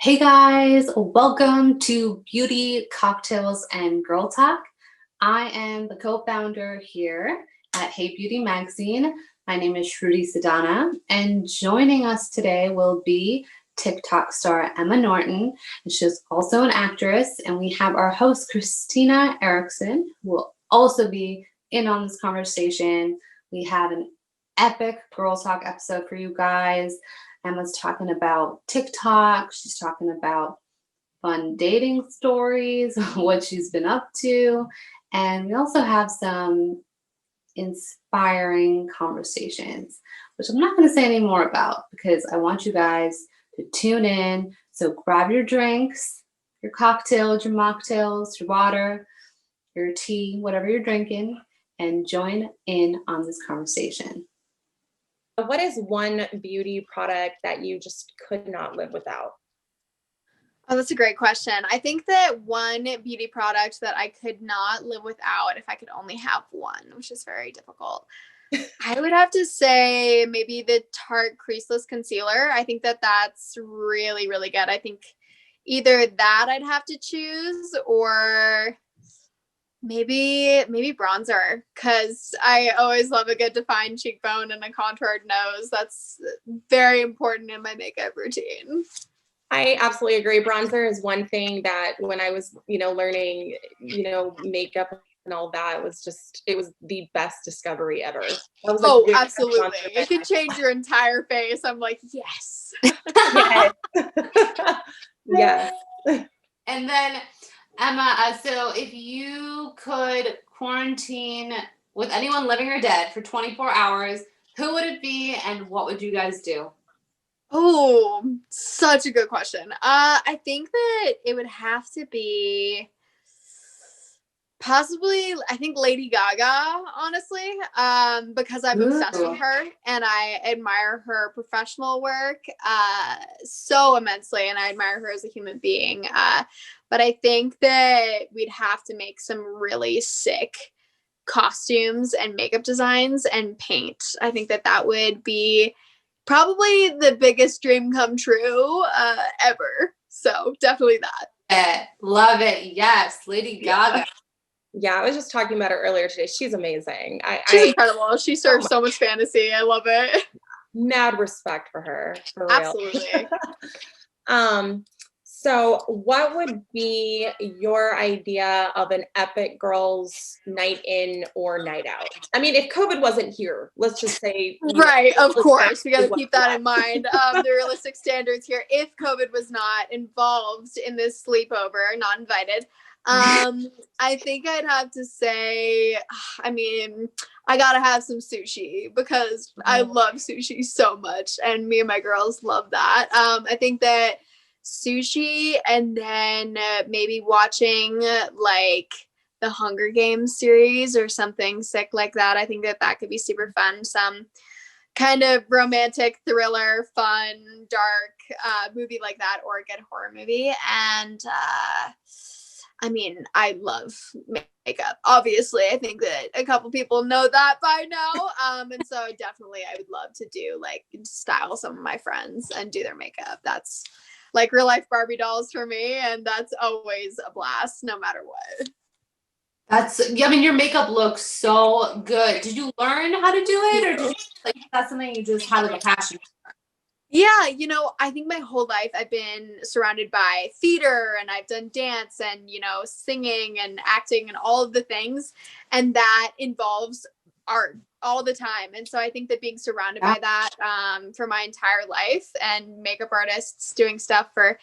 Hey guys, welcome to Beauty, Cocktails, and Girl Talk. I am the co-founder here at Hey Beauty Magazine. My name is Shruti Sadana, and joining us today will be TikTok star Emma Norton, and she's also an actress. And we have our host, Christina Erickson, who will also be in on this conversation. We have an epic Girl Talk episode for you guys. Emma's talking about TikTok. She's talking about fun dating stories, what she's been up to. And we also have some inspiring conversations, which I'm not going to say any more about because I want you guys to tune in. So grab your drinks, your cocktails, your mocktails, your water, your tea, whatever you're drinking, and join in on this conversation. What is one beauty product that you just could not live without? Oh, that's a great question. I think that one beauty product that I could not live without if I could only have one, which is very difficult. I would have to say maybe the Tarte Creaseless Concealer. I think that that's really, really good. I think either that I'd have to choose or maybe bronzer, because I always love a good defined cheekbone and a contoured nose. That's very important in my makeup routine. I absolutely agree. Bronzer is one thing that when I was, learning, makeup and all that, it was the best discovery ever. Oh, absolutely. It could change your entire face. I'm like, yes. Yes. Yes. And then Emma, so if you could quarantine with anyone living or dead for 24 hours, who would it be and what would you guys do? Oh, such a good question. I think that it would have to be possibly, I think Lady Gaga, honestly, because I'm obsessed with her and I admire her professional work so immensely, and I admire her as a human being. But I think that we'd have to make some really sick costumes and makeup designs and paint. I think that that would be probably the biggest dream come true ever. So definitely that. Love it. Yes, Lady Gaga. Yeah, I was just talking about her earlier today. She's amazing. She's incredible. She serves so much fantasy. I love it. Mad respect for her. For real. Absolutely. So what would be your idea of an epic girls' night in or night out? I mean, if COVID wasn't here, let's just say. Right, of course. We got to keep that in mind. The realistic standards here. If COVID was not involved in this sleepover, not invited, I think I'd have to say, I mean, I gotta have some sushi because I love sushi so much, and me and my girls love that. I think that sushi, and then maybe watching like the Hunger Games series or something sick like that. I think that that could be super fun. Some kind of romantic thriller, fun, dark movie like that, or a good horror movie. And I mean, I love makeup. Obviously, I think that a couple people know that by now. And so definitely I would love to do like style some of my friends and do their makeup. That's like real life Barbie dolls for me. And that's always a blast no matter what. I mean, your makeup looks so good. Did you learn how to do it, or that's something you just had like a passion for? Yeah, I think my whole life I've been surrounded by theater, and I've done dance and, singing and acting and all of the things. And that involves art all the time. And so I think that being surrounded by that for my entire life, and makeup artists doing stuff for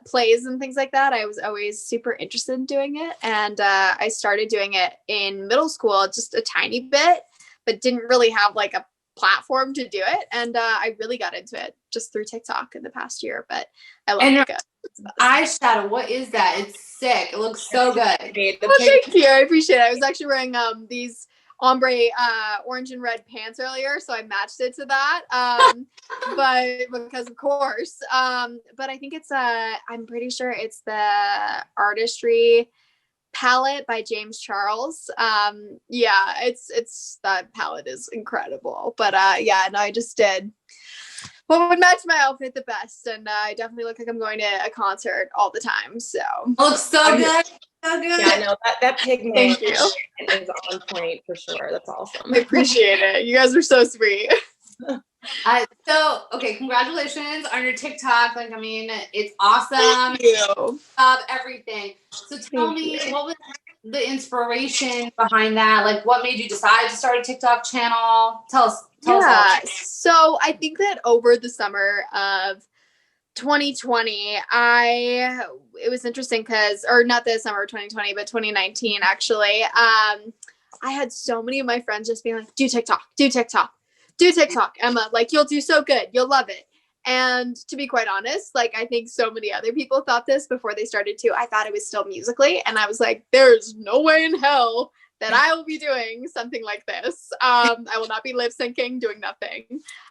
plays and things like that, I was always super interested in doing it. And I started doing it in middle school, just a tiny bit, but didn't really have like a platform to do it. And I really got into it just through TikTok in the past year. But I love makeup. Eyeshadow, what is that? It's sick. It looks so good. Oh, thank you. I appreciate it. I was actually wearing these ombre orange and red pants earlier, so I matched it to that. But because of course. But I think it's I'm pretty sure it's the Artistry palette by James Charles. Yeah, it's that palette is incredible. But yeah, no, I just did what would match my outfit the best. And I definitely look like I'm going to a concert all the time. So It looks so good. So good. Yeah, no, that pigment Thank you. is on point for sure. That's awesome. I appreciate it. You guys are so sweet. Okay, congratulations on your TikTok. Like, I mean, it's awesome. Thank you. Everything. So tell me, what was the inspiration behind that? Like, what made you decide to start a TikTok channel? Tell us all. So I think that over the summer of 2020, it was interesting because, or not the summer of 2020, but 2019 actually. I had so many of my friends just being like, do TikTok, do TikTok, do TikTok, Emma. Like, you'll do so good. You'll love it. And to be quite honest, like, I think so many other people thought this before they started too. I thought it was still Musical.ly. And I was like, there's no way in hell that I will be doing something like this. I will not be lip syncing, doing nothing.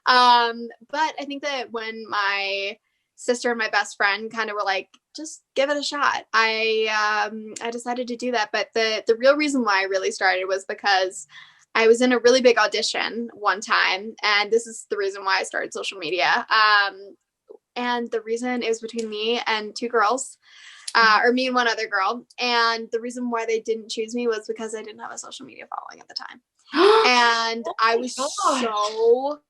But I think that when my sister and my best friend kind of were like, just give it a shot, I decided to do that. But the real reason why I really started was because I was in a really big audition one time, and this is the reason why I started social media. And the reason it was between me and two girls, or me and one other girl. And the reason why they didn't choose me was because I didn't have a social media following at the time. And I was so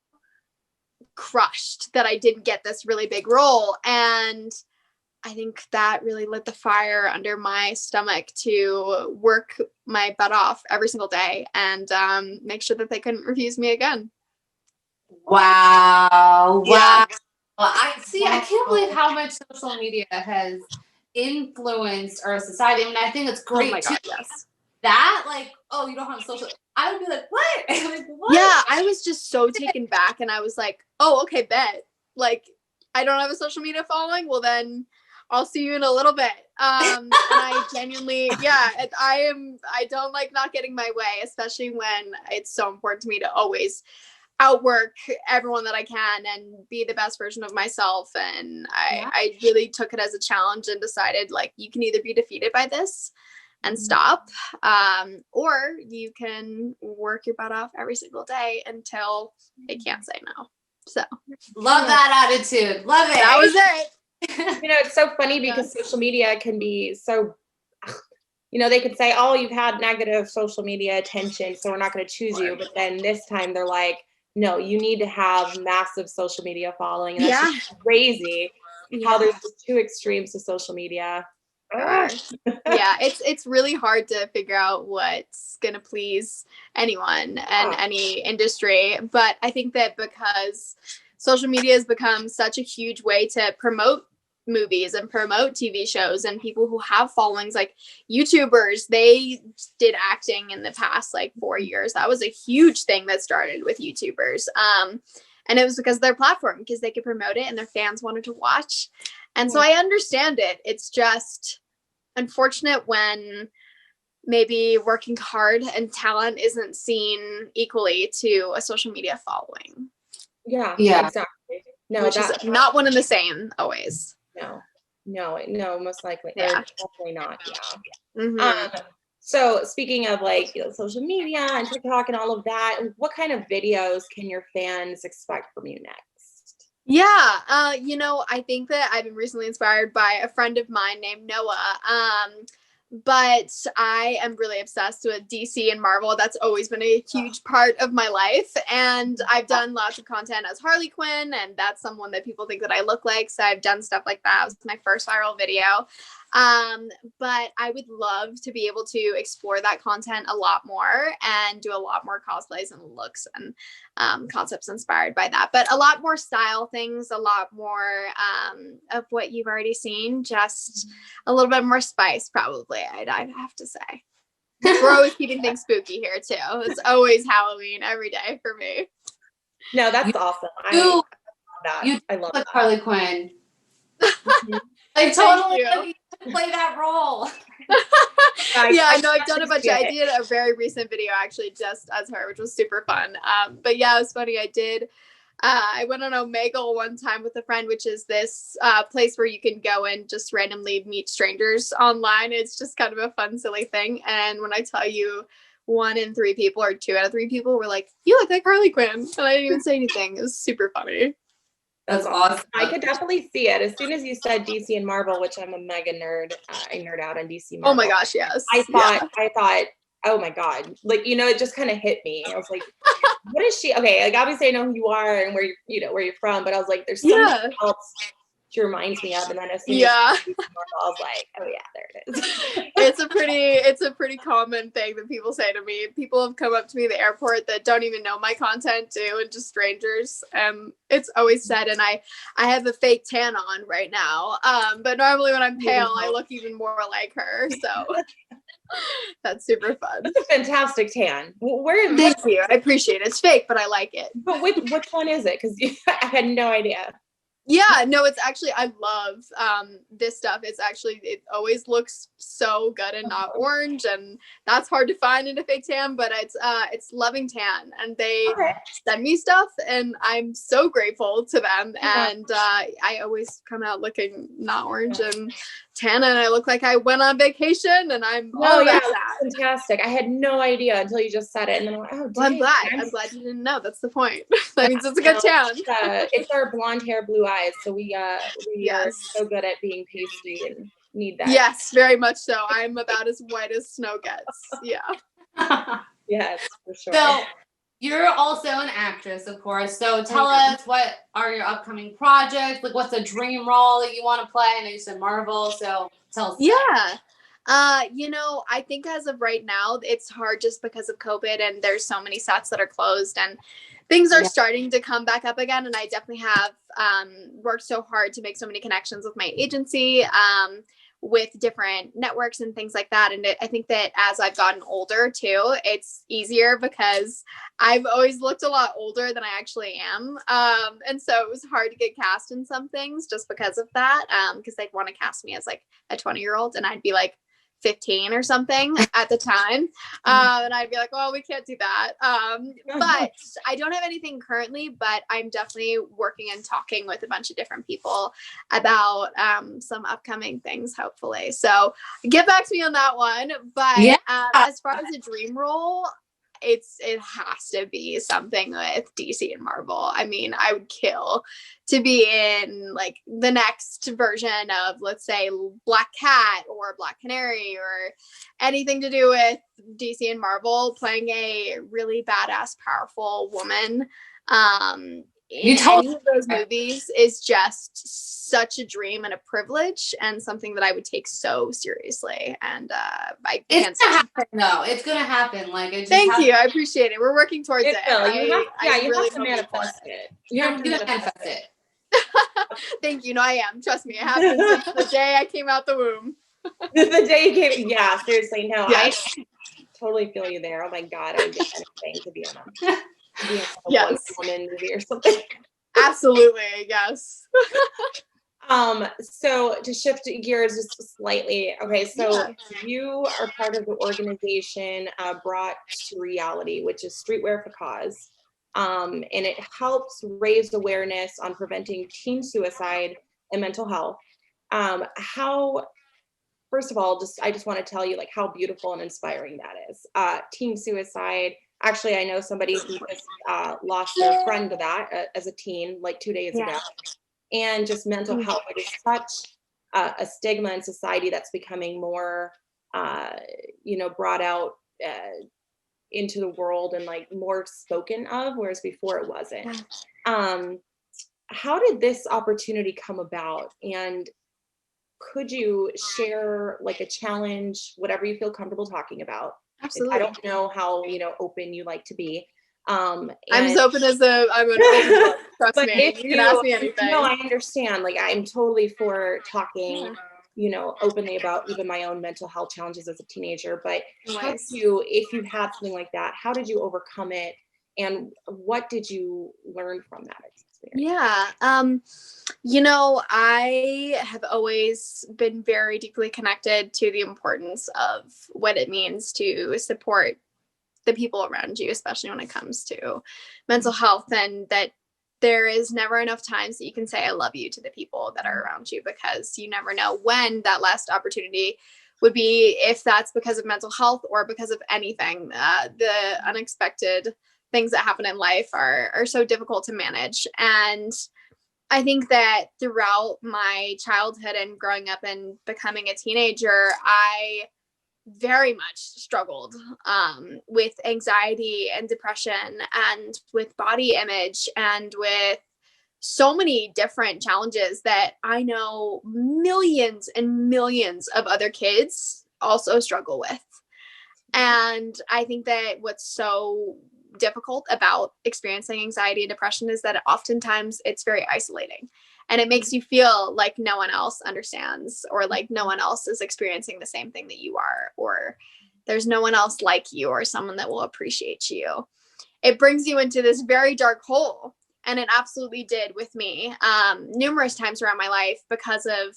crushed that I didn't get this really big role. And I think that really lit the fire under my stomach to work my butt off every single day and make sure that they couldn't refuse me again. Wow. Yeah. Well, I can't believe how much social media has influenced our society. I mean, I think it's great. Oh my too. God, yes. That, like, oh, you don't have social. I would be like, what? Like, what? Yeah, I was just so taken back, and I was like, oh, okay, bet. Like, I don't have a social media following. Well, then I'll see you in a little bit. And I genuinely, I don't like not getting my way, especially when it's so important to me to always outwork everyone that I can and be the best version of myself. And I really took it as a challenge and decided, like, you can either be defeated by this and stop, or you can work your butt off every single day until they can't say no. So love that attitude. Love it. That was it. It's so funny because social media can be so, they could say, oh, you've had negative social media attention, so we're not going to choose you. But then this time they're like, no, you need to have massive social media following. And that's just crazy how there's two extremes to social media. Yeah, it's really hard to figure out what's going to please anyone and any industry. But I think that because social media has become such a huge way to promote movies and promote TV shows, and people who have followings, like YouTubers, they did acting in the past like 4 years. That was a huge thing that started with YouTubers. And it was because of their platform, because they could promote it and their fans wanted to watch. And so I understand it. It's just unfortunate when maybe working hard and talent isn't seen equally to a social media following. Yeah, exactly. No, which is not one and the same always. No, most likely. Yeah. Definitely not. Yeah. Mm-hmm. So speaking of like social media and TikTok and all of that, what kind of videos can your fans expect from you next? Yeah, I think that I've been recently inspired by a friend of mine named Noah. But I am really obsessed with DC and Marvel. That's always been a huge part of my life. And I've done lots of content as Harley Quinn, and that's someone that people think that I look like. So I've done stuff like that. It was my first viral video. But I would love to be able to explore that content a lot more and do a lot more cosplays and looks and concepts inspired by that. But a lot more style things, a lot more of what you've already seen, just a little bit more spice, probably, I'd have to say. We're always keeping things spooky here, too. It's always Halloween every day for me. No, that's awesome. I love that. Harley Quinn. Like, totally play that role. Yeah, I know. I've done a bunch. I did a very recent video actually just as her, which was super fun. But yeah, it was funny. I went on Omegle one time with a friend, which is this place where you can go and just randomly meet strangers online. It's just kind of a fun, silly thing. And when I tell you 1 in 3 people or 2 out of 3 people were like, you look like Harley Quinn. And I didn't even say anything. It was super funny. That's awesome. I could definitely see it. As soon as you said DC and Marvel, which I'm a mega nerd, I nerd out on DC Marvel. Oh my gosh, yes. I thought, oh my God, like, you know, it just kind of hit me. I was like, what is she? Okay, like obviously I know who you are and where you're, you know, where you're from, but I was like, there's something else she reminds me of. And then as soon as I was like, oh yeah, there it is. It's a pretty common thing that people say to me. People have come up to me at the airport that don't even know my content too, and just strangers. It's always said, and I have a fake tan on right now. But normally when I'm pale, I look even more like her. So that's super fun. That's a fantastic tan. Thank you. I appreciate it. It's fake, but I like it. But which one is it? Because I had no idea. Yeah, no, it's actually, I love this stuff. It's actually, it always looks so good and not orange, and that's hard to find in a fake tan, but it's Loving Tan, and they send me stuff, and I'm so grateful to them. And I always come out looking not orange and tan, and I look like I went on vacation, and I'm all about that. Fantastic. I had no idea until you just said it, and then I'm like, oh, well, I'm glad you didn't know. That's the point. That means it's a good tan. It's our blonde hair, blue eyes, so we are so good at being pasty and need that. Yes, very much so. I'm about as white as snow gets. Yeah. Yes, for sure. So you're also an actress, of course. So tell us, what are your upcoming projects? Like, what's a dream role that you want to play? I know you said Marvel, so tell us. Yeah. You know, I think as of right now, it's hard just because of COVID, and there's so many sets that are closed, and things are starting to come back up again. And I definitely have worked so hard to make so many connections with my agency, with different networks and things like that. And I think that as I've gotten older too, it's easier because I've always looked a lot older than I actually am. And so it was hard to get cast in some things just because of that. Because they'd want to cast me as like a 20-year-old, and I'd be like 15 or something at the time. And I'd be like, well, we can't do that. But I don't have anything currently, but I'm definitely working and talking with a bunch of different people about some upcoming things, hopefully. So get back to me on that one. But as far as a dream role, it has to be something with DC and Marvel. I mean, I would kill to be in like the next version of, let's say, Black Cat or Black Canary, or anything to do with DC and Marvel, playing a really badass, powerful woman. In any of those movies is just such a dream and a privilege, and something that I would take so seriously. And it's gonna happen, though. It's gonna happen. Like, it just thank you. I appreciate it. We're working towards it. You have to manifest it. You have to manifest it. Thank you. No, I am. Trust me. It happened since the day I came out the womb. The day you came, seriously. No, yes. I totally feel you there. Oh my God, I would get anything to be on a woman movie or something. Absolutely, yes. So to shift gears just slightly, okay, so you are part of the organization Brought to Reality, which is Streetwear for Cause, and it helps raise awareness on preventing teen suicide and mental health. First of all, I just want to tell you like how beautiful and inspiring that is. Teen suicide. Actually, I know somebody who just lost their friend to that as a teen, like 2 days ago. And just mental health. It is such a stigma in society that's becoming more, brought out into the world and like more spoken of, whereas before it wasn't. How did this opportunity come about? And could you share like a challenge, whatever you feel comfortable talking about? Absolutely. I don't know how, open you like to be. I'm as open as I'm an open book. Trust me. You can ask me anything. No, I understand. Like, I'm totally for talking, openly about even my own mental health challenges as a teenager. But if you had something like that, how did you overcome it? And what did you learn from that experience? Yeah. I have always been very deeply connected to the importance of what it means to support the people around you, especially when it comes to mental health, and that there is never enough times that you can say I love you to the people that are around you, because you never know when that last opportunity would be, if that's because of mental health or because of anything. The unexpected things that happen in life are so difficult to manage. And I think that throughout my childhood and growing up and becoming a teenager, I very much struggled with anxiety and depression and with body image and with so many different challenges that I know millions and millions of other kids also struggle with. And I think that what's so difficult about experiencing anxiety and depression is that oftentimes it's very isolating, and it makes you feel like no one else understands, or like no one else is experiencing the same thing that you are, or there's no one else like you or someone that will appreciate you. It brings you into this very dark hole, and it absolutely did with me numerous times around my life because of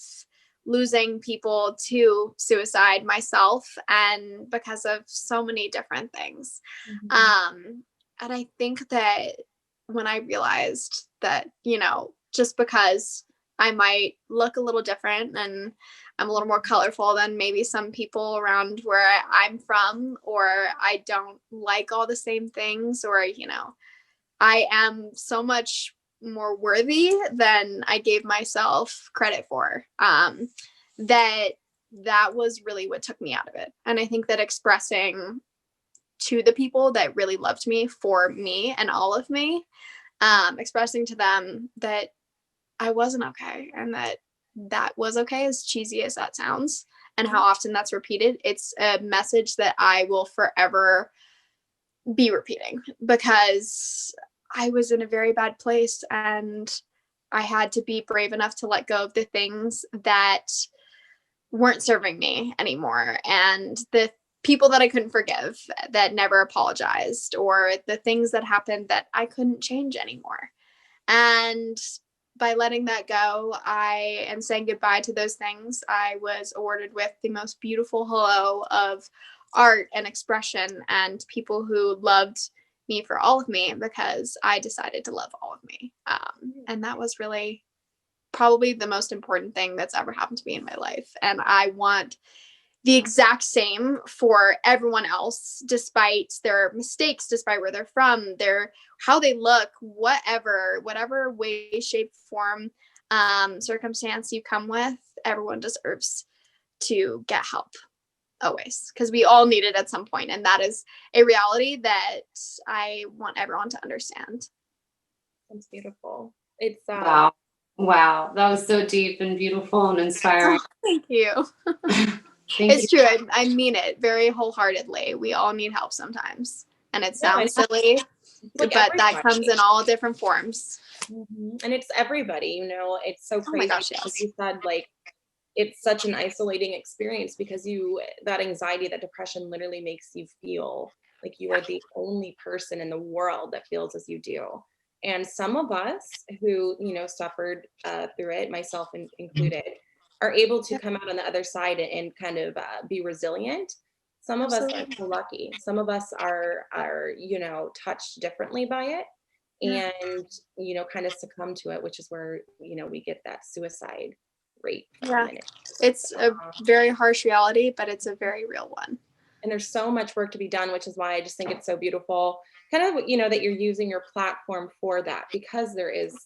losing people to suicide myself, and because of so many different things. And I think that when I realized that, you know, just because I might look a little different and I'm a little more colorful than maybe some people around where I'm from, or I don't like all the same things, or, you know, I am so much more worthy than I gave myself credit for. That was really what took me out of it. And I think that expressing to the people that really loved me for me and all of me, expressing to them that I wasn't okay, and that was okay, as cheesy as that sounds, and how often that's repeated. It's a message that I will forever be repeating, because I was in a very bad place, and I had to be brave enough to let go of the things that weren't serving me anymore, and the people that I couldn't forgive, that never apologized, or the things that happened that I couldn't change anymore. And by letting that go, and saying goodbye to those things, I was awarded with the most beautiful hello of art and expression, and people who loved me for all of me, because I decided to love all of me. And that was really probably the most important thing that's ever happened to me in my life. And I want the exact same for everyone else, despite their mistakes, despite where they're from, how they look, whatever way, shape, form, circumstance you come with. Everyone deserves to get help, always, because we all need it at some point, and that is a reality that I want everyone to understand. That's beautiful. It's Wow, that was so deep and beautiful and inspiring. Oh, thank you. Thank True. I mean it very wholeheartedly. We all need help sometimes, and it sounds silly, like but that everybody. comes in all different forms. And it's everybody, you know. It's so crazy. Oh my gosh, yes. You said, like, it's such an isolating experience, because that anxiety, that depression literally makes you feel like you are the only person in the world that feels as you do. And some of us who, you know, suffered through it, myself included, are able to come out on the other side and kind of be resilient. Some of us aren't so lucky. Some of us are, you know, touched differently by it, and, you know, kind of succumb to it, which is where, you know, we get that suicide rate. Yeah, it's a very harsh reality, but it's a very real one. And there's so much work to be done, which is why I just think it's so beautiful, kind of, you know, that you're using your platform for that, because there is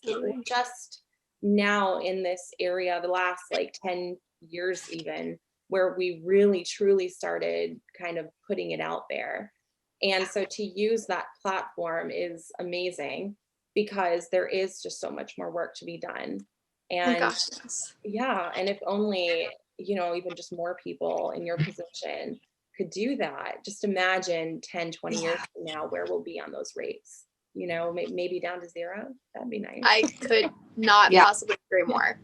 just now in this area, the last like 10 years even, where we really truly started kind of putting it out there. And so to use that platform is amazing, because there is just so much more work to be done. And yeah, and if only, you know, even just more people in your position could do that. Just imagine 10, 20 years from now where we'll be on those rates, you know, maybe down to 0. That'd be nice. I could not possibly agree more.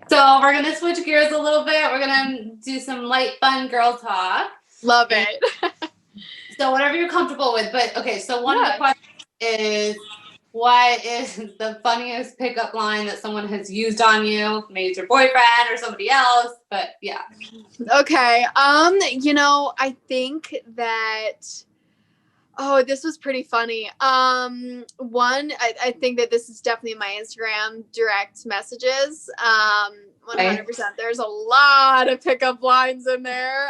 So we're gonna switch gears a little bit. We're gonna do some light, fun girl talk. Love it. So whatever you're comfortable with. But okay, so one of the questions is, what is the funniest pickup line that someone has used on you? Maybe it's your boyfriend or somebody else, but yeah. Okay. You know, I think that, this was pretty funny. I think that this is definitely my Instagram direct messages. 100%. There's a lot of pickup lines in there.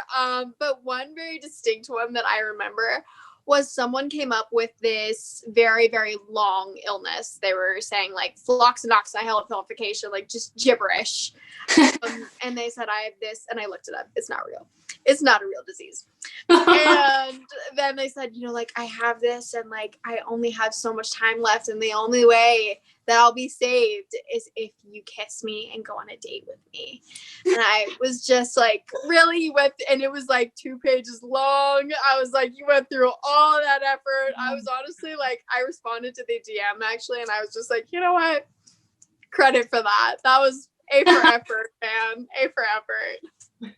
But one very distinct one that I remember was someone came up with this very, very long illness. They were saying like phloxinoxyhelification, like just gibberish. And they said, I have this, and I looked it up. It's not real. It's not a real disease. And then they said, you know, like, I have this, and like, I only have so much time left, and the only way that I'll be saved is if you kiss me and go on a date with me. And I was just like, really? You went, and it was like 2 pages long. I was like, you went through all that effort. I was honestly like, I responded to the DM actually, and I was just like, you know what? Credit for that. That was A for effort, man. A for effort.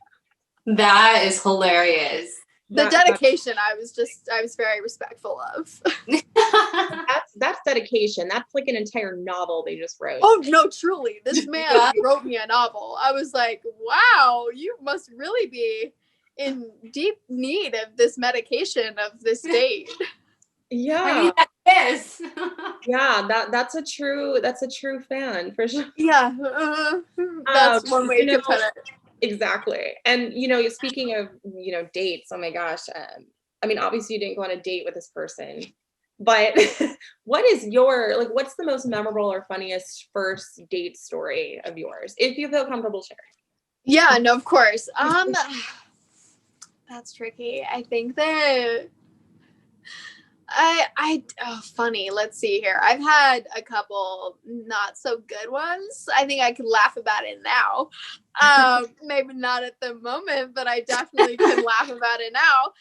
That is hilarious. The dedication, I was very respectful of. That's dedication. That's like an entire novel they just wrote. Oh no, truly. This man wrote me a novel. I was like, wow, you must really be in deep need of this medication of this date. Yeah. I mean, that is. Yeah, that's a true fan for sure. Yeah. That's one way to put it. Exactly. And, you know, speaking of, you know, dates, oh my gosh. I mean, obviously you didn't go on a date with this person, but what's the most memorable or funniest first date story of yours, if you feel comfortable sharing? Yeah, no, of course. That's tricky. I think that funny. Let's see here. I've had a couple not so good ones. I think I can laugh about it now. Maybe not at the moment, but I definitely can laugh about it now.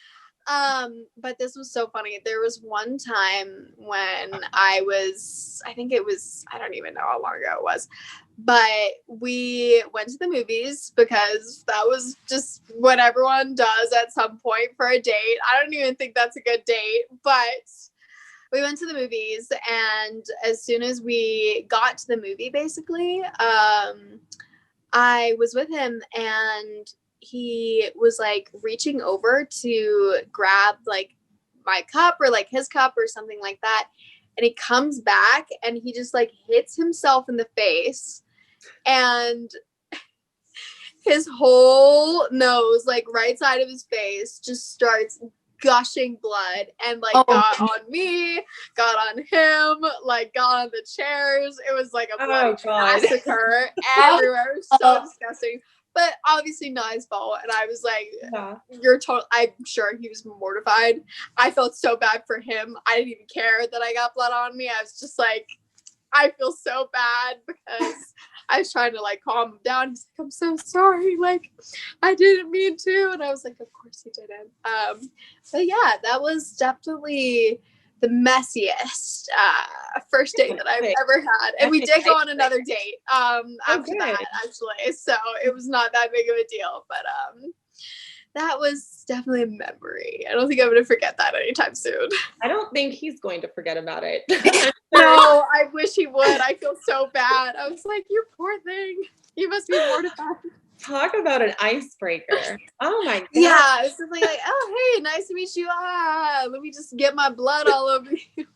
But this was so funny. There was one time when I don't even know how long ago it was, but we went to the movies because that was just what everyone does at some point for a date. I don't even think that's a good date, but we went to the movies, and as soon as we got to the movie, basically, I was with him, and he was like reaching over to grab like my cup or like his cup or something like that. And he comes back and he just like hits himself in the face, and his whole nose, like right side of his face, just starts gushing blood, and like got on me, got on him, like got on the chairs. It was like a bloody massacre everywhere. It was so disgusting, but obviously not his fault. And I was like, I'm sure he was mortified. I felt so bad for him. I didn't even care that I got blood on me. I was just like, I feel so bad, because I was trying to like calm him down. He's like, I'm so sorry. Like, I didn't mean to. And I was like, of course you didn't. But yeah, that was definitely the messiest first date that I've ever had. And we did go on another date after that, actually. So it was not that big of a deal. But that was definitely a memory. I don't think I'm going to forget that anytime soon. I don't think he's going to forget about it. No, I wish he would. I feel so bad. I was like, you poor thing. You must be mortified. Talk about an icebreaker. Oh my God. Yeah, it's something like, oh, hey, nice to meet you. Let me just get my blood all over you.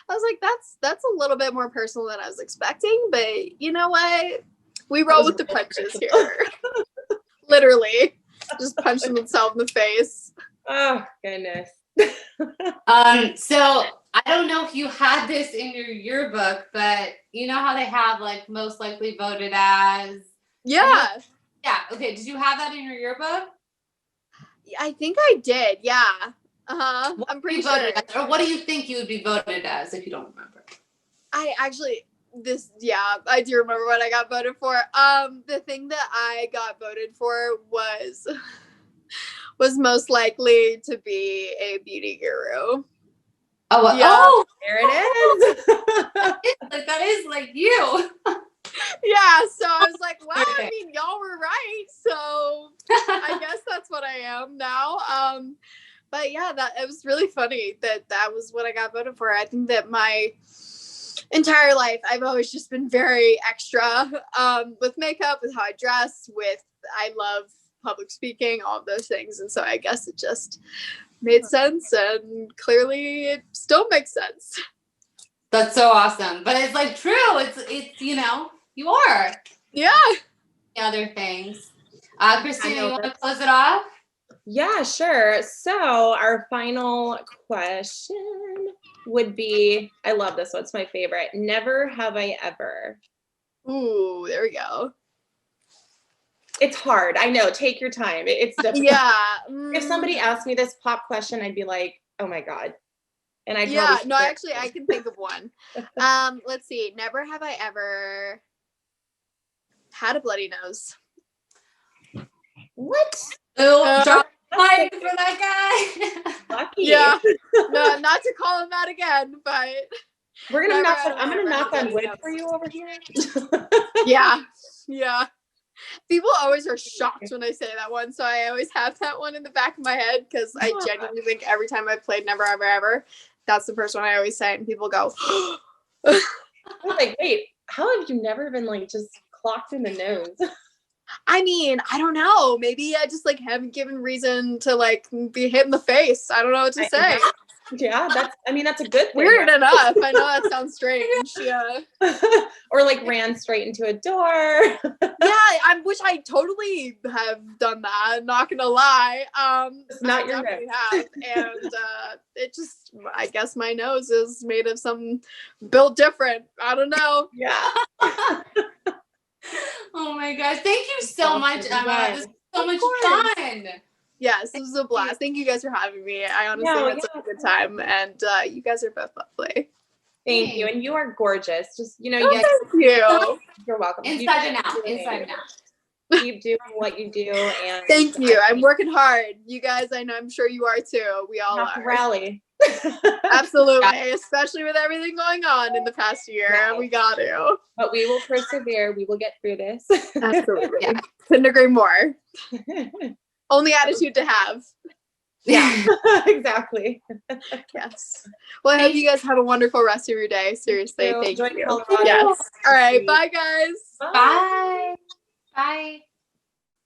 I was like, that's a little bit more personal than I was expecting, but you know what? We roll with the punches here. Literally. Just punching himself in the face. Oh, goodness. So I don't know if you had this in your yearbook, but you know how they have like most likely voted as? Yeah. Yeah. Okay. Did you have that in your yearbook? I think I did. Yeah. Uh-huh. I'm pretty sure. Or what do you think you would be voted as if you don't remember? I do remember what I got voted for. The thing that I got voted for was most likely to be a beauty guru. Oh, yeah. Oh, there it is. that is like you. Yeah, so I was like, well, I mean, y'all were right, so I guess that's what I am now. But yeah, it was really funny that was what I got voted for. I think that my entire life, I've always just been very extra with makeup, with how I dress, I love public speaking, all of those things. And so I guess it just made sense, and clearly it still makes sense. That's so awesome. But it's like true. It's you know, you are. Yeah. The other things. Christina, you want to close it off? Yeah, sure. So our final question would be, I love this one. It's my favorite. Never have I ever. Ooh, there we go. It's hard. I know. Take your time. It's difficult. Yeah. If somebody asked me this pop question, I'd be like, oh my God. And I'd Yeah, probably no, actually I can think of one. Let's see. Never have I ever had a bloody nose. What? Oh, drop That's mic for that guy. lucky. Yeah. No, not to call him that again, but We're gonna never knock have on, I I'm gonna ever knock had on a wood bloody for nose. you over here. Yeah. Yeah. People always are shocked when I say that one, so I always have that one in the back of my head because I genuinely think every time I've played Never Ever Ever, that's the first one I always say, and people go, I'm like, wait, how have you never been like just clocked in the nose? I mean, I don't know. Maybe I just like haven't given reason to like be hit in the face. I don't know what to say. Yeah, that's a good thing. Weird enough. I know that sounds strange. Yeah. Or like ran straight into a door. Yeah, which I totally have done that, not gonna lie. It's not I your definitely nose. have. And it just, I guess my nose is made of some built different. I don't know. Yeah. Oh my gosh. Thank you so much, Emma. This is so much fun. Yes, this was a blast. Thank you guys for having me. I honestly had such a good time, and you guys are both lovely. Thank you. And you are gorgeous. Just, Thank you. You're welcome. Inside and out. Inside and out. Keep doing what you do. And Thank you. I'm working hard. You guys, I'm sure you are too. We all are. Rally. Absolutely. Especially with everything going on in the past year. Right. We got to. But we will persevere. We will get through this. Absolutely. Yeah. Couldn't agree more. Only attitude to have. Yeah, exactly. Yes. Well, I hope you guys have a wonderful rest of your day. Seriously. Thank you. Colorado. Yes. All right. Bye, guys. Bye. Bye.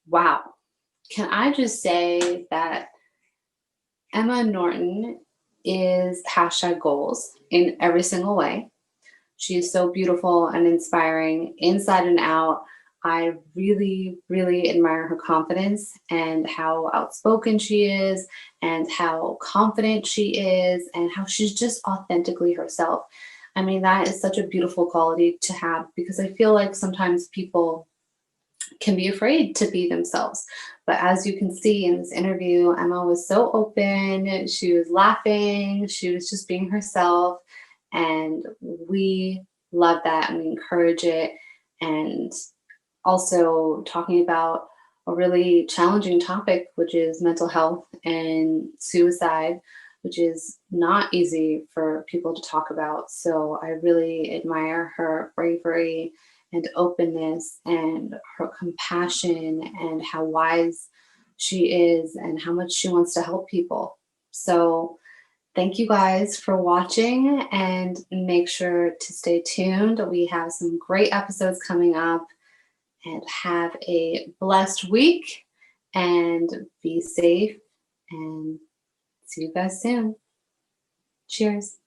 Wow. Can I just say that Emma Norton is #goals in every single way. She is so beautiful and inspiring inside and out. I really, really admire her confidence and how outspoken she is and how confident she is and how she's just authentically herself. I mean, that is such a beautiful quality to have because I feel like sometimes people can be afraid to be themselves. But as you can see in this interview, Emma was so open, she was laughing, she was just being herself. And we love that and we encourage it. And also talking about a really challenging topic, which is mental health and suicide, which is not easy for people to talk about. So I really admire her bravery and openness and her compassion and how wise she is and how much she wants to help people. So thank you guys for watching and make sure to stay tuned. We have some great episodes coming up and have a blessed week and be safe and see you guys soon. Cheers.